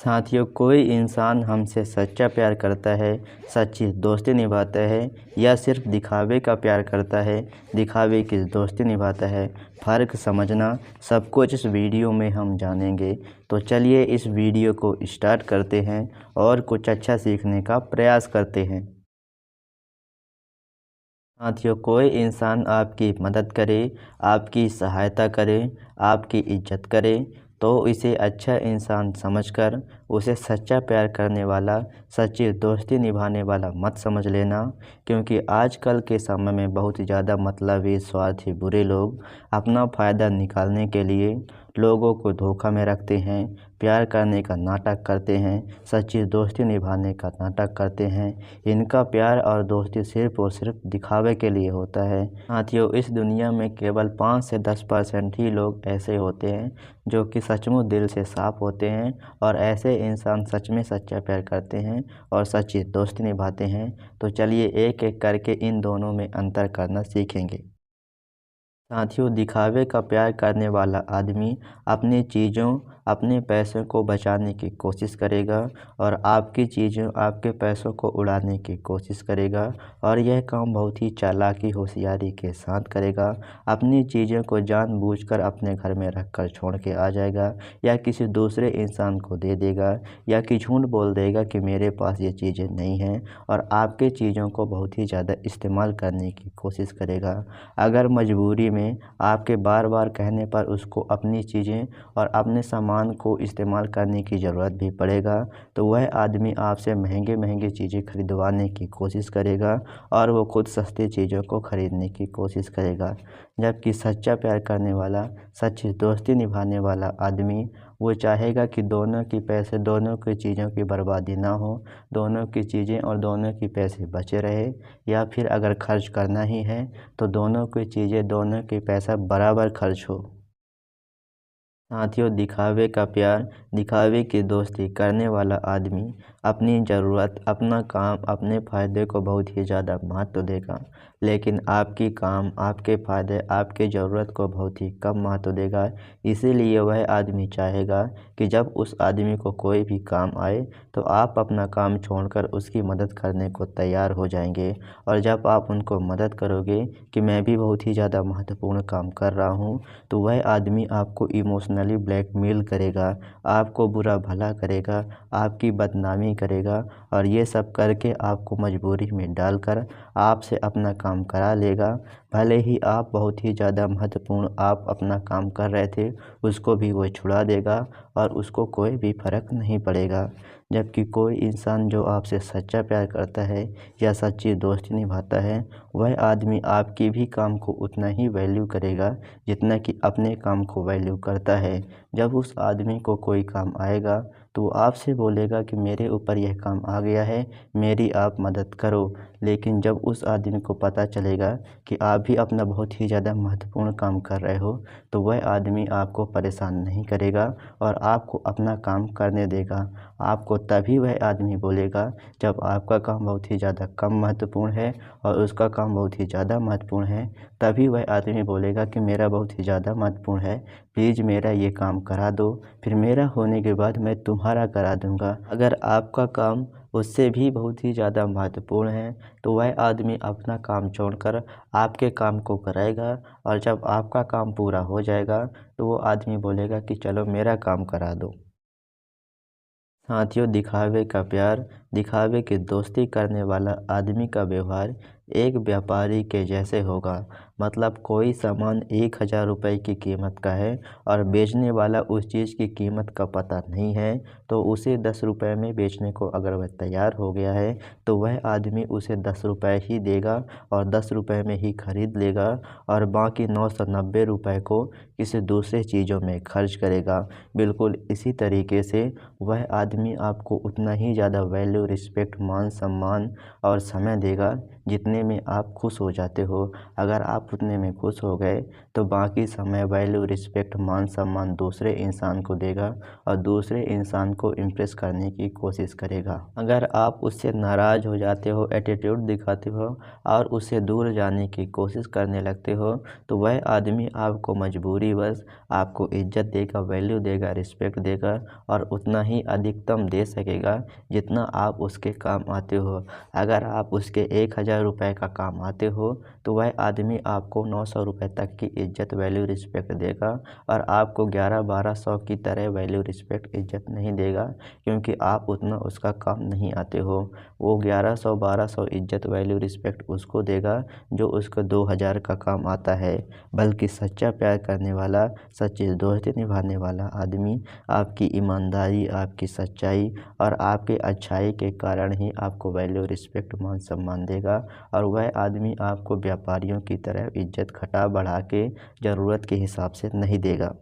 साथियों, कोई इंसान हमसे सच्चा प्यार करता है, सच्ची दोस्ती निभाता है या सिर्फ दिखावे का प्यार करता है, दिखावे की दोस्ती निभाता है। फ़र्क समझना सब कुछ इस वीडियो में हम जानेंगे। तो चलिए इस वीडियो को स्टार्ट करते हैं और कुछ अच्छा सीखने का प्रयास करते हैं। साथियों, कोई इंसान आपकी मदद करे, आपकी सहायता करे, आपकी इज्जत करे तो इसे अच्छा इंसान समझकर उसे सच्चा प्यार करने वाला, सच्ची दोस्ती निभाने वाला मत समझ लेना। क्योंकि आजकल के समय में बहुत ज़्यादा मतलबी, स्वार्थी, बुरे लोग अपना फ़ायदा निकालने के लिए लोगों को धोखा में रखते हैं, प्यार करने का नाटक करते हैं, सच्ची दोस्ती निभाने का नाटक करते हैं। इनका प्यार और दोस्ती सिर्फ़ और सिर्फ दिखावे के लिए होता है। साथियों, इस दुनिया में केवल 5 से 10% ही लोग ऐसे होते हैं जो कि सचमुच दिल से साफ़ होते हैं और ऐसे इंसान सच में सच्चा प्यार करते हैं और सच्ची दोस्ती निभाते हैं। तो चलिए एक-एक करके इन दोनों में अंतर करना सीखेंगे। साथियों, दिखावे का प्यार करने वाला आदमी अपनी चीज़ों, अपने पैसों को बचाने की कोशिश करेगा और आपकी चीज़ों, आपके पैसों को उड़ाने की कोशिश करेगा और यह काम बहुत ही चालाकी, होशियारी के साथ करेगा। अपनी चीज़ों को जानबूझकर अपने घर में रख कर छोड़ के आ जाएगा या किसी दूसरे इंसान को दे देगा या कि झूठ बोल देगा कि मेरे पास ये चीज़ें नहीं हैं और आपके चीज़ों को बहुत ही ज़्यादा इस्तेमाल करने की कोशिश करेगा। अगर मजबूरी में आपके बार बार कहने पर उसको अपनी चीज़ें और अपने सामान को इस्तेमाल करने की ज़रूरत भी पड़ेगा तो वह आदमी आपसे महंगे महंगे चीज़ें खरीदवाने की कोशिश करेगा और वो खुद सस्ती चीज़ों को खरीदने की कोशिश करेगा। जबकि सच्चा प्यार करने वाला, सच्ची दोस्ती निभाने वाला आदमी वो चाहेगा कि दोनों की पैसे, दोनों की चीज़ों की बर्बादी ना हो, दोनों की चीज़ें और दोनों की पैसे बचे रहे या फिर अगर खर्च करना ही है तो दोनों की चीज़ें, दोनों की पैसा बराबर खर्च हो। साथियों, दिखावे का प्यार, दिखावे की दोस्ती करने वाला आदमी अपनी ज़रूरत, अपना काम, अपने फ़ायदे को बहुत ही ज़्यादा महत्व देगा, लेकिन आपकी काम, आपके फ़ायदे, आपकी ज़रूरत को बहुत ही कम महत्व देगा। इसीलिए वह आदमी चाहेगा कि जब उस आदमी को कोई भी काम आए तो आप अपना काम छोड़कर उसकी मदद करने को तैयार हो जाएंगे और जब आप उनको मदद करोगे कि मैं भी बहुत ही ज़्यादा महत्वपूर्ण काम कर रहा हूँ तो वह आदमी आपको इमोशनली ब्लैकमेल करेगा, आपको बुरा भला करेगा, आपकी बदनामी करेगा और ये सब करके आपको मजबूरी में डालकर आपसे अपना काम करा लेगा। भले ही आप बहुत ही ज़्यादा महत्वपूर्ण आप अपना काम कर रहे थे, उसको भी वो छुड़ा देगा और उसको कोई भी फ़र्क नहीं पड़ेगा। जबकि कोई इंसान जो आपसे सच्चा प्यार करता है या सच्ची दोस्ती निभाता है, वह आदमी आपकी भी काम को उतना ही वैल्यू करेगा जितना कि अपने काम को वैल्यू करता है। जब उस आदमी को कोई काम आएगा तो वो आपसे बोलेगा कि मेरे ऊपर यह काम आ गया है, मेरी आप मदद करो। लेकिन जब उस आदमी को पता चलेगा कि आप भी अपना बहुत ही ज़्यादा महत्वपूर्ण काम कर रहे हो तो वह आदमी आपको परेशान नहीं करेगा और आपको अपना काम करने देगा। आपको तभी वह आदमी बोलेगा जब आपका काम बहुत ही ज़्यादा कम महत्वपूर्ण है और उसका काम बहुत ही ज़्यादा महत्वपूर्ण है, तभी वह आदमी बोलेगा कि मेरा बहुत ही ज़्यादा महत्वपूर्ण है, प्लीज़ मेरा ये काम करा दो, फिर मेरा होने के बाद मैं तुम्हारा करा दूँगा। अगर आपका काम उससे भी बहुत ही ज़्यादा महत्वपूर्ण है तो वह आदमी अपना काम छोड़कर आपके काम को कराएगा और जब आपका काम पूरा हो जाएगा तो वो आदमी बोलेगा कि चलो मेरा काम करा दो। साथियों, दिखावे का प्यार, दिखावे की दोस्ती करने वाला आदमी का व्यवहार एक व्यापारी के जैसे होगा। मतलब कोई सामान 1000 रुपये की कीमत का है और बेचने वाला उस चीज़ की कीमत का पता नहीं है तो उसे 10 रुपये में बेचने को अगर वह तैयार हो गया है तो वह आदमी उसे 10 रुपये ही देगा और 10 रुपये में ही खरीद लेगा और बाकी 990 रुपये को किसी दूसरे चीज़ों में खर्च करेगा। बिल्कुल इसी तरीके से वह आदमी आपको उतना ही ज़्यादा वैल्यू, रिस्पेक्ट, मान सम्मान और समय देगा जितने में आप खुश हो जाते हो। अगर आप आप उतने में खुश हो गए तो बाकी समय वैल्यू, रिस्पेक्ट, मान सम्मान दूसरे इंसान को देगा और दूसरे इंसान को इम्प्रेस करने की कोशिश करेगा। अगर आप उससे नाराज़ हो जाते हो, एटीट्यूड दिखाते हो और उससे दूर जाने की कोशिश करने लगते हो तो वह आदमी आपको मजबूरीवश आपको इज्जत देगा, वैल्यू देगा, रिस्पेक्ट देगा और उतना ही अधिकतम दे सकेगा जितना आप उसके काम आते हो। अगर आप उसके 1000 रुपये का काम आते हो तो वह आदमी आपको 900 रुपये तक की इज्जत, वैल्यू, रिस्पेक्ट देगा और आपको 1100-1200 की तरह वैल्यू, रिस्पेक्ट, इज्जत नहीं देगा क्योंकि आप उतना उसका काम नहीं आते हो। वो 1100-1200 इज्जत, वैल्यू, रिस्पेक्ट उसको देगा जो उसको 2000 का काम आता है। बल्कि सच्चा प्यार करने वाला, सच्ची दोस्ती निभाने वाला आदमी आपकी ईमानदारी, आपकी सच्चाई और आपके अच्छाई के कारण ही आपको वैल्यू, रिस्पेक्ट, मान सम्मान देगा और वह आदमी आपको व्यापारियों की तरह इज्जत घटा बढ़ा के ज़रूरत के हिसाब से नहीं देगा।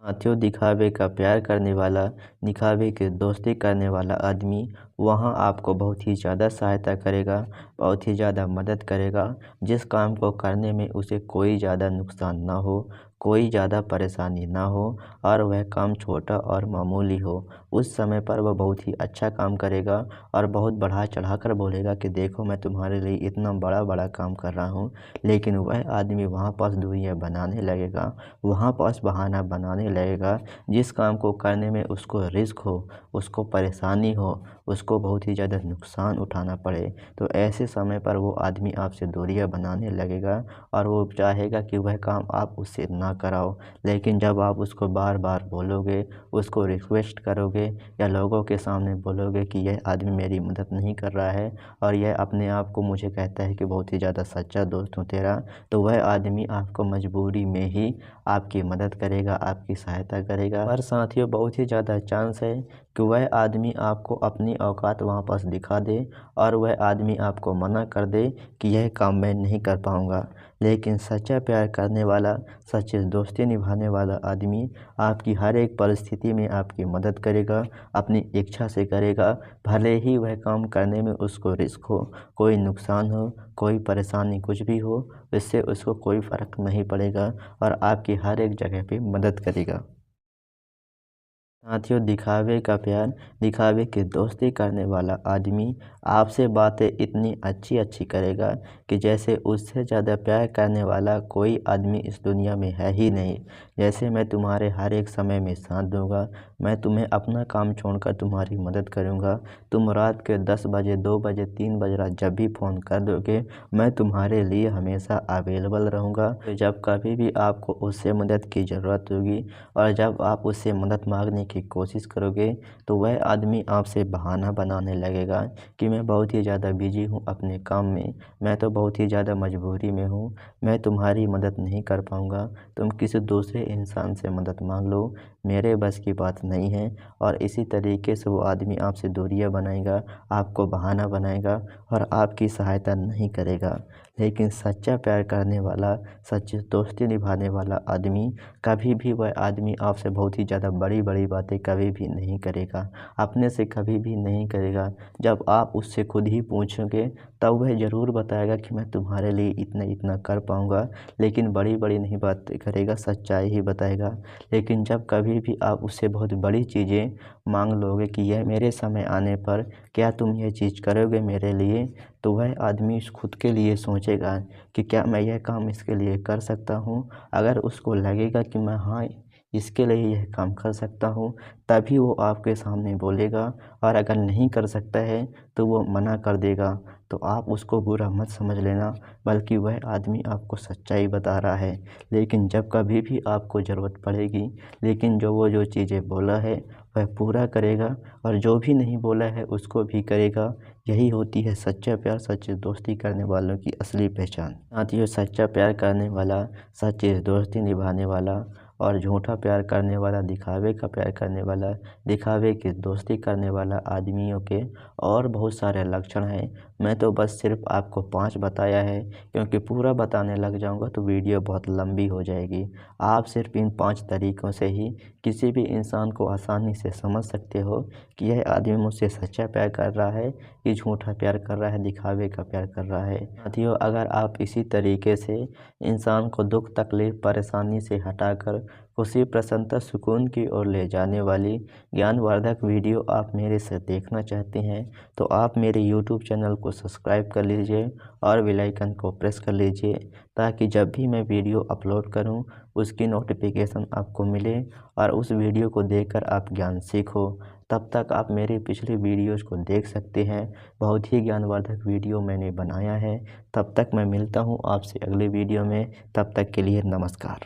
साथियों, दिखावे का प्यार करने वाला, दिखावे की दोस्ती करने वाला आदमी वहाँ आपको बहुत ही ज़्यादा सहायता करेगा, बहुत ही ज़्यादा मदद करेगा। जिस काम को करने में उसे कोई ज़्यादा नुकसान ना हो, कोई ज़्यादा परेशानी ना हो और वह काम छोटा और मामूली हो, उस समय पर वह बहुत ही अच्छा काम करेगा और बहुत बढ़ा चढ़ा कर बोलेगा कि देखो मैं तुम्हारे लिए इतना बड़ा बड़ा काम कर रहा हूँ। लेकिन वह आदमी वहाँ पास दूरियाँ बनाने लगेगा, वहाँ पास बहाना बनाने लगेगा। जिस काम को करने में उसको रिस्क हो, उसको परेशानी हो, उसको बहुत ही ज़्यादा नुकसान उठाना पड़े तो ऐसे समय पर वो आदमी आपसे दूरियां बनाने लगेगा और वो चाहेगा कि वह काम आप उससे ना कराओ। लेकिन जब आप उसको बार बार बोलोगे, उसको रिक्वेस्ट करोगे या लोगों के सामने बोलोगे कि यह आदमी मेरी मदद नहीं कर रहा है और यह अपने आप को मुझे कहता है कि बहुत ही ज़्यादा सच्चा दोस्त हूँ तेरा, तो वह आदमी आपको मजबूरी में ही आपकी मदद करेगा, आपकी सहायता करेगा। पर साथियों, बहुत ही ज़्यादा चांस है कि वह आदमी आपको अपनी औकात वहाँ पास दिखा दे और वह आदमी आपको मना कर दे कि यह काम मैं नहीं कर पाऊँगा। लेकिन सच्चा प्यार करने वाला, सच्ची दोस्ती निभाने वाला आदमी आपकी हर एक परिस्थिति में आपकी मदद करेगा, अपनी इच्छा से करेगा। भले ही वह काम करने में उसको रिस्क हो, कोई नुकसान हो, कोई परेशानी कुछ भी हो, इससे उसको कोई फ़र्क नहीं पड़ेगा और आपकी हर एक जगह पे मदद करेगा। साथियों, दिखावे का प्यार, दिखावे की दोस्ती करने वाला आदमी आपसे बातें इतनी अच्छी अच्छी करेगा कि जैसे उससे ज़्यादा प्यार करने वाला कोई आदमी इस दुनिया में है ही नहीं। जैसे मैं तुम्हारे हर एक समय में साथ दूंगा, मैं तुम्हें अपना काम छोड़कर तुम्हारी मदद करूंगा। तुम रात के 10 बजे, 2 बजे, 3 बजे रात जब भी फ़ोन कर दोगे, मैं तुम्हारे लिए हमेशा अवेलेबल रहूँगा। तो जब कभी भी आपको उससे मदद की ज़रूरत होगी और जब आप उससे मदद मांगने की कोशिश करोगे तो वह आदमी आपसे बहाना बनाने लगेगा कि मैं बहुत ही ज़्यादा बिजी हूँ अपने काम में, मैं तो बहुत ही ज़्यादा मजबूरी में हूँ, मैं तुम्हारी मदद नहीं कर पाऊँगा, तुम किसी दूसरे इंसान से मदद मांग लो, मेरे बस की बात नहीं है। और इसी तरीके से वो आदमी आपसे दूरियां बनाएगा, आपको बहाना बनाएगा और आपकी सहायता नहीं करेगा। लेकिन सच्चा प्यार करने वाला, सच्ची दोस्ती निभाने वाला आदमी, कभी भी वह आदमी आपसे बहुत ही ज़्यादा बड़ी बड़ी बातें कभी भी नहीं करेगा, अपने से कभी भी नहीं करेगा। जब आप उससे खुद ही पूछोगे तब वह ज़रूर बताएगा कि मैं तुम्हारे लिए इतना इतना कर पाऊँगा, लेकिन बड़ी बड़ी नहीं बातें करेगा, सच्चाई ही बताएगा। लेकिन जब कभी भी आप उससे बहुत बड़ी चीज़ें मांग लोगे कि यह मेरे समय आने पर क्या तुम ये चीज़ करोगे मेरे लिए, तो वह आदमी खुद के लिए सोचेगा कि क्या मैं यह काम इसके लिए कर सकता हूँ। अगर उसको लगेगा कि मैं हाँ इसके लिए यह काम कर सकता हूँ, तभी वो आपके सामने बोलेगा और अगर नहीं कर सकता है तो वो मना कर देगा। तो आप उसको बुरा मत समझ लेना, बल्कि वह आदमी आपको सच्चाई बता रहा है। लेकिन जब कभी भी आपको ज़रूरत पड़ेगी, लेकिन जो चीज़ें बोला है वह पूरा करेगा और जो भी नहीं बोला है उसको भी करेगा। यही होती है सच्चा प्यार, सच्ची दोस्ती करने वालों की असली पहचान। साथियों, सच्चा प्यार करने वाला, सच्ची दोस्ती निभाने वाला और झूठा प्यार करने वाला, दिखावे का प्यार करने वाला, दिखावे की दोस्ती करने वाला आदमियों के और बहुत सारे लक्षण हैं। मैं तो बस सिर्फ आपको 5 बताया है, क्योंकि पूरा बताने लग जाऊंगा तो वीडियो बहुत लंबी हो जाएगी। आप सिर्फ इन 5 तरीक़ों से ही किसी भी इंसान को आसानी से समझ सकते हो कि यह आदमी मुझसे सच्चा प्यार कर रहा है कि झूठा प्यार कर रहा है, दिखावे का प्यार कर रहा है। साथियों, अगर आप इसी तरीके से इंसान को दुख, तकलीफ़, परेशानी से हटाकर खुशी, प्रसन्नता, सुकून की ओर ले जाने वाली ज्ञानवर्धक वीडियो आप मेरे से देखना चाहते हैं, तो आप मेरे यूट्यूब चैनल को सब्सक्राइब कर लीजिए और बेल आइकन को प्रेस कर लीजिए, ताकि जब भी मैं वीडियो अपलोड करूं उसकी नोटिफिकेशन आपको मिले और उस वीडियो को देखकर आप ज्ञान सीखो। तब तक आप मेरी पिछली वीडियोज़ को देख सकते हैं, बहुत ही ज्ञानवर्धक वीडियो मैंने बनाया है। तब तक मैं मिलता हूँ आपसे अगले वीडियो में, तब तक के लिए नमस्कार।